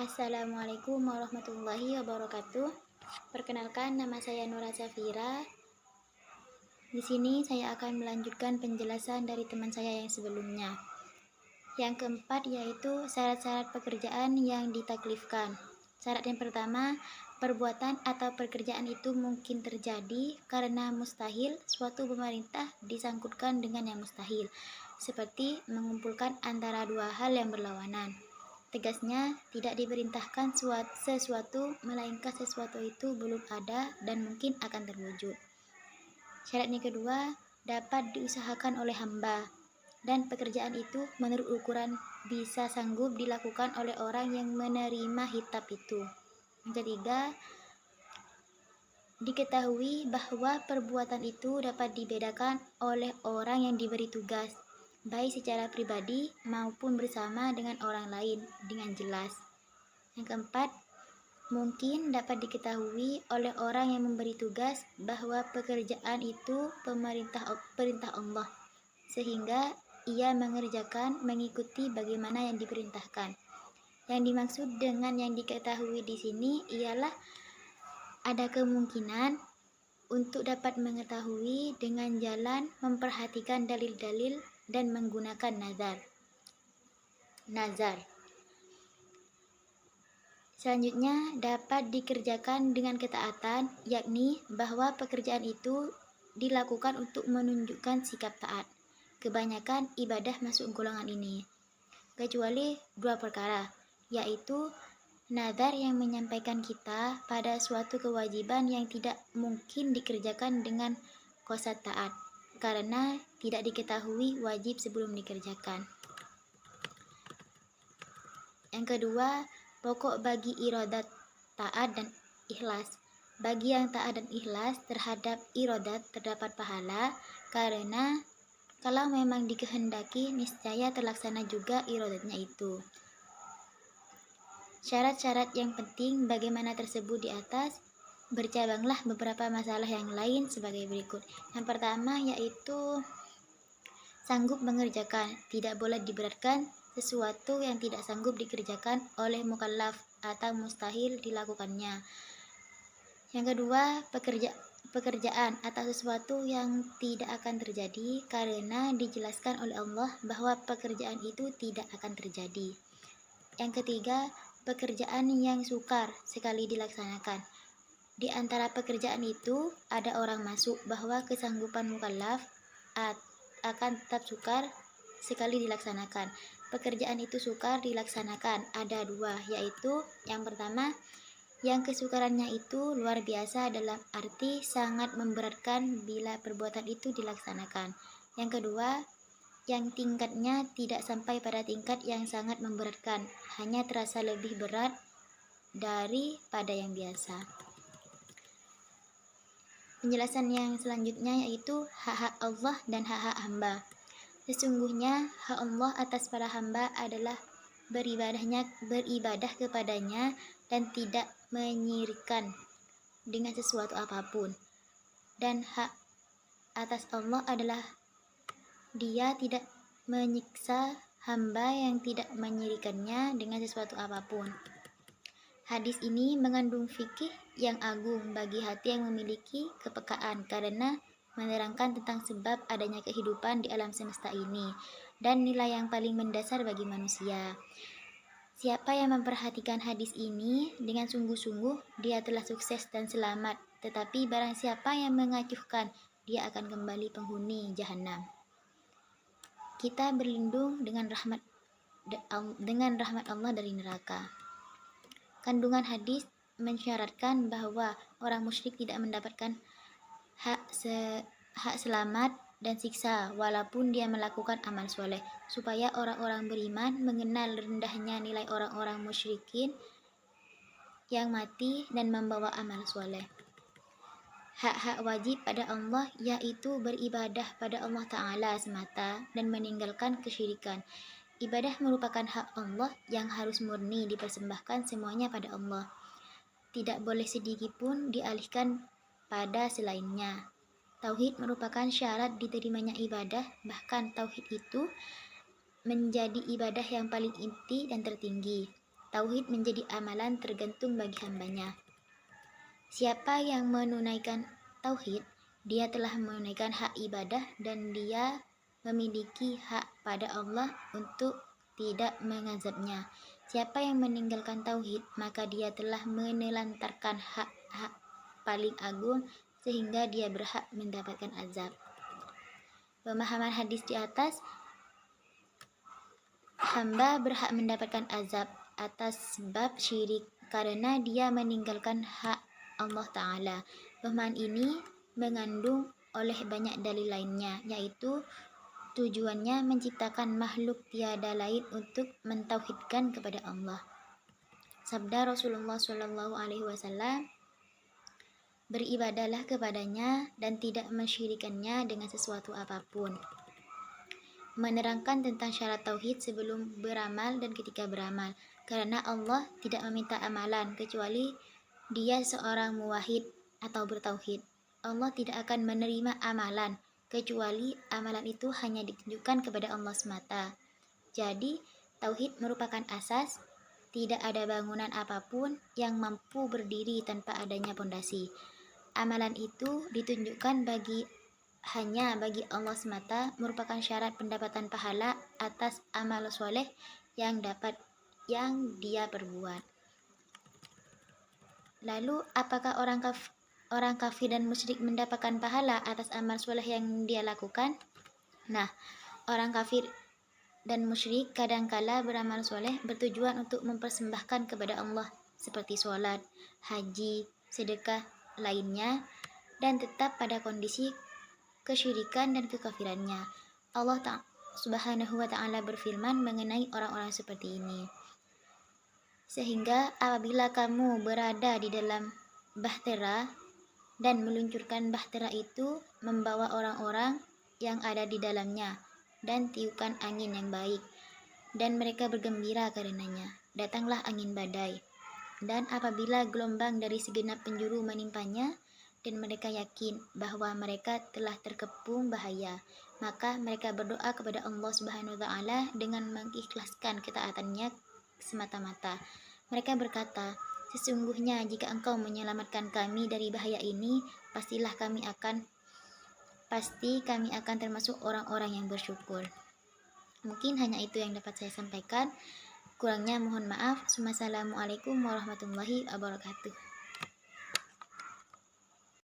Assalamualaikum warahmatullahi wabarakatuh. Perkenalkan, nama saya Nura Safira. Di sini saya akan melanjutkan penjelasan dari teman saya yang sebelumnya. Yang keempat yaitu syarat-syarat pekerjaan yang ditaklifkan. Syarat yang pertama, perbuatan atau pekerjaan itu mungkin terjadi karena mustahil suatu pemerintah disangkutkan dengan yang mustahil, seperti mengumpulkan antara dua hal yang berlawanan. Tegasnya, tidak diperintahkan sesuatu, melainkan sesuatu itu belum ada dan mungkin akan terwujud. Syarat yang kedua, dapat diusahakan oleh hamba, dan pekerjaan itu menurut ukuran bisa sanggup dilakukan oleh orang yang menerima hitab itu. Yang ketiga, diketahui bahwa perbuatan itu dapat dibedakan oleh orang yang diberi tugas, baik secara pribadi maupun bersama dengan orang lain dengan jelas. Yang keempat, mungkin dapat diketahui oleh orang yang memberi tugas bahwa pekerjaan itu perintah Allah, sehingga ia mengerjakan mengikuti bagaimana yang diperintahkan. Yang dimaksud dengan yang diketahui di sini ialah ada kemungkinan untuk dapat mengetahui dengan jalan memperhatikan dalil-dalil dan menggunakan nazar. Selanjutnya, dapat dikerjakan dengan ketaatan, yakni bahwa pekerjaan itu dilakukan untuk menunjukkan sikap taat. Kebanyakan ibadah masuk golongan ini, kecuali dua perkara, yaitu nazar yang menyampaikan kita pada suatu kewajiban yang tidak mungkin dikerjakan dengan qasad taat, karena tidak diketahui wajib sebelum dikerjakan. Yang kedua, pokok bagi iradat taat dan ikhlas. Bagi yang taat dan ikhlas terhadap iradat terdapat pahala, karena kalau memang dikehendaki niscaya terlaksana juga iradatnya itu. Syarat-syarat yang penting bagaimana tersebut di atas, bercabanglah beberapa masalah yang lain sebagai berikut. Yang pertama yaitu sanggup mengerjakan, tidak boleh diberatkan sesuatu yang tidak sanggup dikerjakan oleh mukallaf atau mustahil dilakukannya. Yang kedua, pekerjaan atau sesuatu yang tidak akan terjadi karena dijelaskan oleh Allah bahwa pekerjaan itu tidak akan terjadi. Yang ketiga, pekerjaan yang sukar sekali dilaksanakan. Di antara pekerjaan itu ada orang masuk bahwa kesanggupan mukallaf akan tetap sukar sekali dilaksanakan. Pekerjaan itu sukar dilaksanakan ada dua, yaitu yang pertama, yang kesukarannya itu luar biasa dalam arti sangat memberatkan bila perbuatan itu dilaksanakan. Yang kedua, yang tingkatnya tidak sampai pada tingkat yang sangat memberatkan, hanya terasa lebih berat daripada yang biasa. Penjelasan yang selanjutnya yaitu hak-hak Allah dan hak-hak hamba. Sesungguhnya hak Allah atas para hamba adalah beribadah kepadanya dan tidak menyirikkan dengan sesuatu apapun. Dan hak atas Allah adalah Dia tidak menyiksa hamba yang tidak menyirikannya dengan sesuatu apapun. Hadis ini mengandung fikih yang agung bagi hati yang memiliki kepekaan karena menerangkan tentang sebab adanya kehidupan di alam semesta ini dan nilai yang paling mendasar bagi manusia. Siapa yang memperhatikan hadis ini dengan sungguh-sungguh, dia telah sukses dan selamat. Tetapi barang siapa yang mengacuhkan, dia akan kembali penghuni jahanam. Kita berlindung dengan rahmat Allah dari neraka. Kandungan hadis mensyaratkan bahwa orang musyrik tidak mendapatkan hak selamat dan siksa walaupun dia melakukan amal soleh, supaya orang-orang beriman mengenal rendahnya nilai orang-orang musyrikin yang mati dan membawa amal soleh. Hak-hak wajib pada Allah yaitu beribadah pada Allah Ta'ala semata dan meninggalkan kesyirikan. Ibadah merupakan hak Allah yang harus murni dipersembahkan semuanya pada Allah. Tidak boleh sedikit pun dialihkan pada selainnya. Tauhid merupakan syarat diterimanya ibadah, bahkan tauhid itu menjadi ibadah yang paling inti dan tertinggi. Tauhid menjadi amalan tergantung bagi hambanya. Siapa yang menunaikan tauhid, dia telah menunaikan hak ibadah dan dia memiliki hak pada Allah untuk tidak mengazabnya. Siapa yang meninggalkan tauhid, maka dia telah menelantarkan hak-hak paling agung sehingga dia berhak mendapatkan azab. Pemahaman hadis di atas, hamba berhak mendapatkan azab atas sebab syirik karena dia meninggalkan hak Allah Ta'ala. Pemahaman ini mengandung oleh banyak dalil lainnya, yaitu tujuannya menciptakan makhluk tiada lain untuk mentauhidkan kepada Allah. Sabda Rasulullah SAW, beribadahlah kepadanya dan tidak mensyirikannya dengan sesuatu apapun. Menerangkan tentang syarat tauhid sebelum beramal dan ketika beramal, karena Allah tidak meminta amalan kecuali dia seorang muwahhid atau bertauhid. Allah tidak akan menerima amalan kecuali amalan itu hanya ditunjukkan kepada Allah semata. Jadi, tauhid merupakan asas. Tidak ada bangunan apapun yang mampu berdiri tanpa adanya pondasi. Amalan itu ditunjukkan hanya bagi Allah semata, merupakan syarat pendapatan pahala atas amal soleh yang dia perbuat. Lalu, apakah orang kafir dan musyrik mendapatkan pahala atas amal soleh yang dia lakukan? Nah, orang kafir dan musyrik kadangkala beramal soleh bertujuan untuk mempersembahkan kepada Allah seperti sholat, haji, sedekah lainnya, dan tetap pada kondisi kesyirikan dan kekafirannya. Allah Subhanahu wa Ta'ala berfirman mengenai orang-orang seperti ini. Sehingga apabila kamu berada di dalam bahtera dan meluncurkan bahtera itu membawa orang-orang yang ada di dalamnya dan tiupan angin yang baik, dan mereka bergembira karenanya, datanglah angin badai. Dan apabila gelombang dari segenap penjuru menimpanya, dan mereka yakin bahwa mereka telah terkepung bahaya, maka mereka berdoa kepada Allah Subhanahu wa Ta'ala dengan mengikhlaskan ketaatannya semata-mata. Mereka berkata, sesungguhnya jika engkau menyelamatkan kami dari bahaya ini, pasti kami akan termasuk orang-orang yang bersyukur. Mungkin hanya itu yang dapat saya sampaikan. Kurangnya mohon maaf. Wassalamualaikum warahmatullahi wabarakatuh.